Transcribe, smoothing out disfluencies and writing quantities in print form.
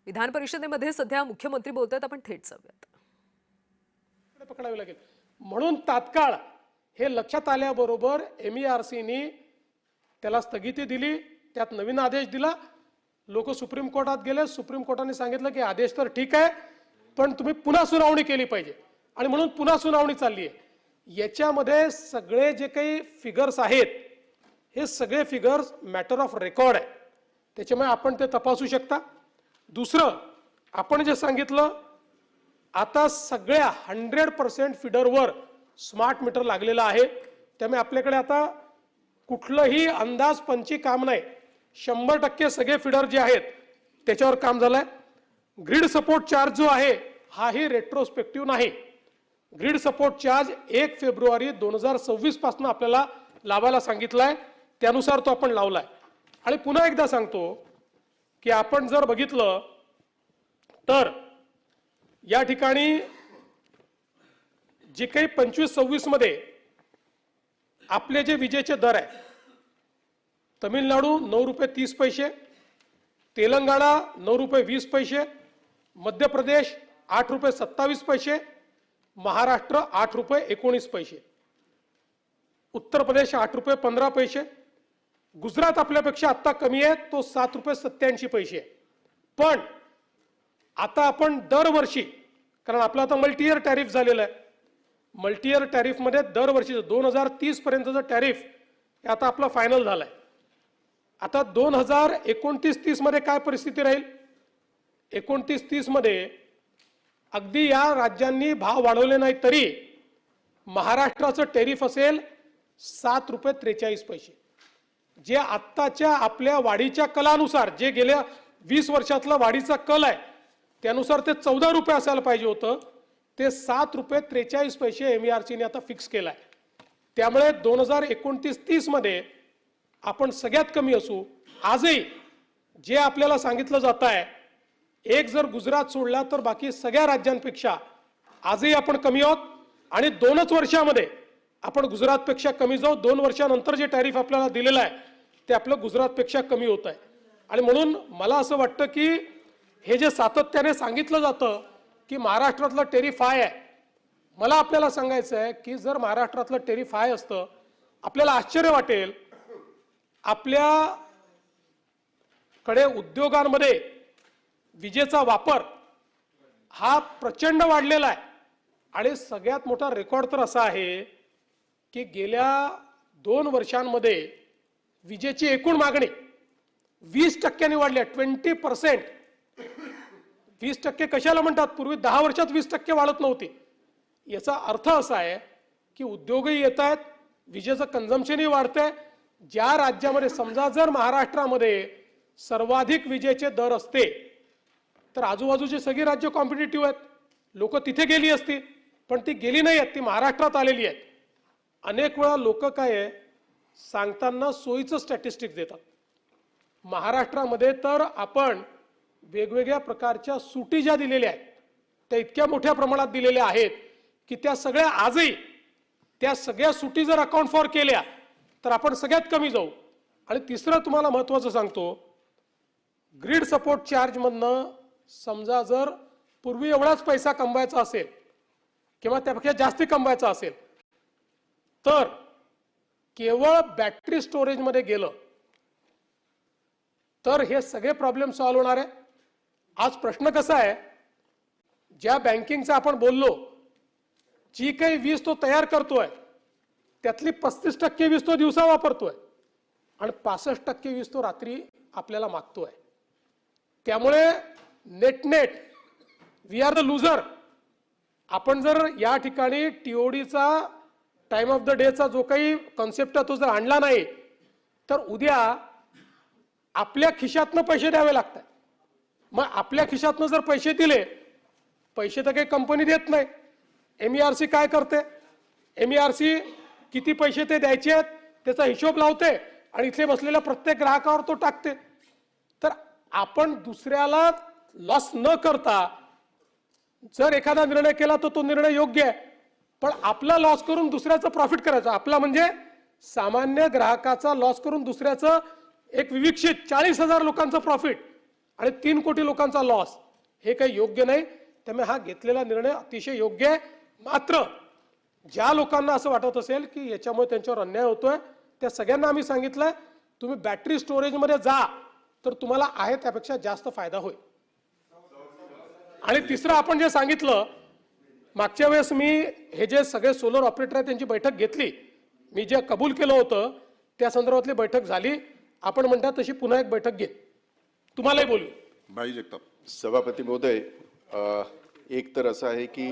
विधान परिषदेमध्ये सध्या मुख्यमंत्री बोलतात, आपण थेट जाऊयात. पकडावे लागेल म्हणून तात्काळ हे लक्षात आल्याबरोबर MERCनी त्याला स्थगिती दिली, त्यात नवीन आदेश दिला. लोक सुप्रीम कोर्टात गेले, सुप्रीम कोर्टाने सांगितलं की आदेश तर ठीक आहे पण तुम्ही पुन्हा सुनावणी केली पाहिजे आणि म्हणून पुन्हा सुनावणी चालली आहे. याच्यामध्ये सगळे जे काही फिगर्स आहेत हे सगळे फिगर्स मॅटर ऑफ रेकॉर्ड आहे, त्याच्यामुळे आपण ते तपासू शकता. दुसरं आपण जे सांगितलं, आता सगळ्या 100% फिडरवर स्मार्ट मीटर लागलेलं आहे, त्यामुळे आपल्याकडे आता कुठलंही अंदाजपंची काम नाही. 100% सगळे फिडर जे आहेत त्याच्यावर काम झालंय. ग्रीड सपोर्ट चार्ज जो आहे हाही रेट्रोस्पेक्टिव्ह नाही. ग्रीड सपोर्ट चार्ज 1 फेब्रुवारी 2026 पासून आपल्याला लावायला सांगितलाय, त्यानुसार तो आपण लावलाय. आणि पुन्हा एकदा सांगतो की आपण जर बघितलं तर या ठिकाणी जे काही 25-26 मध्ये आपले जे विजेचे दर आहे, तमिळनाडू 9 रुपये 30 पैसे, तेलंगणा 9 रुपये 20 पैसे, मध्य प्रदेश 8 रुपये 27 पैसे, महाराष्ट्र 8 रुपये 19 पैसे, उत्तर प्रदेश 8 रुपये 15 पैसे, गुजरात आपल्यापेक्षा आता कमी आहे, तो 7 रुपये 87 पैसे. पण आता आपण दरवर्षी, कारण आपलं आता मल्टी इयर टॅरिफ झालेलं आहे, मल्टी इयर टॅरिफ मध्ये दरवर्षी 2030 पर्यंतचं टॅरिफ हे आता आपलं फायनल झालंय. आता 2029-30 मध्ये काय परिस्थिती राहील? 29-30 मध्ये अगदी या राज्यांनी भाव वाढवले नाही तरी महाराष्ट्राचं टॅरिफ असेल 7 रुपये 43 पैसे, जे आत्ताच्या आपल्या वाढीच्या कलानुसार, जे गेल्या 20 वर्षातला वाढीचा कल आहे त्यानुसार ते 14 रुपये असायला पाहिजे होतं, ते 7 रुपये 43 पैसे MERCने आता फिक्स केलाय. त्यामुळे 2029-30 मध्ये आपण सगळ्यात कमी असू. आजही जे आपल्याला सांगितलं जात आहे, एक जर गुजरात सोडला तर बाकी सगळ्या राज्यांपेक्षा आजही आपण कमी आहोत आणि 2च वर्षामध्ये आपण गुजरातपेक्षा कमी जाऊ. 2 वर्षानंतर जे टॅरिफ आपल्याला दिलेलं आहे ते आपलं गुजरातपेक्षा कमी होत आहे. आणि म्हणून मला असं वाटतं की हे जे सातत्याने सांगितलं जातं की महाराष्ट्रातलं टेरिफ हाय आहे, मला आपल्याला सांगायचं आहे की जर महाराष्ट्रातलं टेरिफ हाय असतं, आपल्याला आश्चर्य वाटेल. आपल्याकडे उद्योगांमध्ये विजेचा वापर हा प्रचंड वाढलेला आहे आणि सगळ्यात मोठा रेकॉर्ड तर असा आहे की गेल्या 2 वर्षांमध्ये विजेची एकूण मागणी 20% वाढली आहे. 20%. 20% कशाला म्हणतात? पूर्वी 10 वर्षात 20% वाढत नव्हती. याचा अर्थ असा आहे की उद्योगही येत आहेत, विजेचं कन्झम्पशनही वाढतंय. ज्या राज्यामध्ये, समजा जर महाराष्ट्रामध्ये सर्वाधिक विजेचे दर असते तर आजूबाजूची सगळी राज्य कॉम्पिटिटिव्ह आहेत, लोक तिथे गेली असती, पण ती गेली नाही आहेत, ती महाराष्ट्रात आलेली आहेत. अनेक वेळा लोक काय आहे सांगताना सोयीचं स्टॅटिस्टिक्स देतात. महाराष्ट्रामध्ये तर आपण वेगवेगळ्या प्रकारच्या सुटी ज्या दिलेल्या आहेत त्या इतक्या मोठ्या प्रमाणात दिलेल्या आहेत की त्या सगळ्या आजही, त्या सगळ्या सुटी जर अकाउंट फॉर केल्या तर आपण सगळ्यात कमी जाऊ. आणि तिसरं तुम्हाला महत्त्वाचं सांगतो, ग्रीड सपोर्ट चार्ज मधनं समजा जर पूर्वी एवढाच पैसा कमवायचा असेल किंवा त्यापेक्षा जास्ती कमवायचा असेल तर केवळ बॅटरी स्टोरेज मध्ये गेलं तर हे सगळे प्रॉब्लेम सॉल्व्ह होणार आहे. आज प्रश्न कसा आहे, ज्या बँकिंगचा आपण बोललो, जी काही वीज तो तयार करतोय त्यातली 35% वीज तो दिवसा वापरतोय आणि 65% वीज तो रात्री आपल्याला मागतोय. त्यामुळे net we are the loser. आपण जर या ठिकाणी TODचा टाइम ऑफ द डेचा जो काही कॉन्सेप्ट आहे तो जर आणला नाही तर उद्या आपल्या खिशातनं पैसे द्यावे लागतात. मग आपल्या खिशातनं जर पैसे दिले, पैसे तर काही कंपनी देत नाही. MERC काय करते? MERC किती पैसे ते द्यायचे आहेत त्याचा हिशोब लावते आणि इथे बसलेल्या प्रत्येक ग्राहकावर तो टाकते. तर आपण दुसऱ्याला लॉस न करता जर एखादा निर्णय केला तर तो निर्णय योग्य आहे, पण आपला लॉस करून दुसऱ्याचं प्रॉफिट करायचं. आपला म्हणजे सामान्य ग्राहकाचा लॉस करून दुसऱ्याचं एक विविक्षित 40,000 लोकांचं प्रॉफिट आणि 3 कोटी लोकांचा लॉस, हे काही योग्य नाही. त्यामुळे हा घेतलेला निर्णय अतिशय योग्य आहे. मात्र ज्या लोकांना असं वाटत असेल की याच्यामुळे त्यांच्यावर अन्याय होतोय, त्या सगळ्यांना आम्ही सांगितलंय तुम्ही बॅटरी स्टोरेजमध्ये जा, तर तुम्हाला आहे त्यापेक्षा जास्त फायदा होईल. आणि तिसरं आपण जे सांगितलं, मागच्या वेळेस मी हे जे सगळे सोलर ऑपरेटर आहेत त्यांची बैठक घेतली. मी जे कबूल केलं होतं त्या संदर्भातली बैठक झाली. आपण म्हणता तशी पुन्हा एक बैठक घेत तुम्हालाही बोलू. भाई जगताप. सभापती महोदय, एक तर असं आहे की